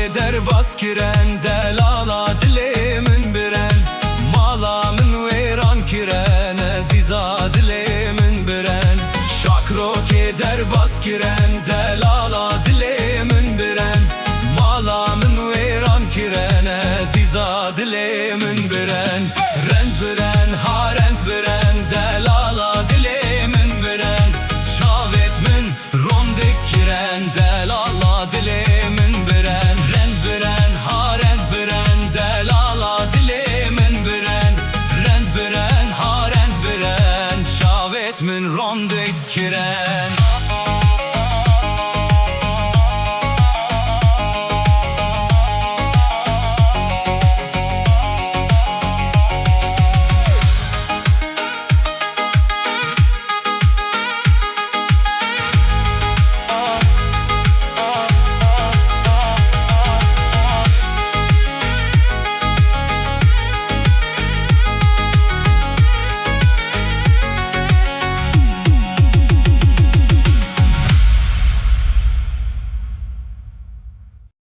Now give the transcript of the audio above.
eder baskiren delala dilemin biren Malamın veyran kiren aziza dilemin biren Şakrok eder baskiren delala dilemin biren Malamın veyran kiren aziza dilemin biren Rent biren ha rent biren delala dilemin biren Şavetmin rondik kiren delala dilemin biren Rent biren ha rent biren delala dilemin biren Rent biren ha rent biren Şavetmin rondik kiren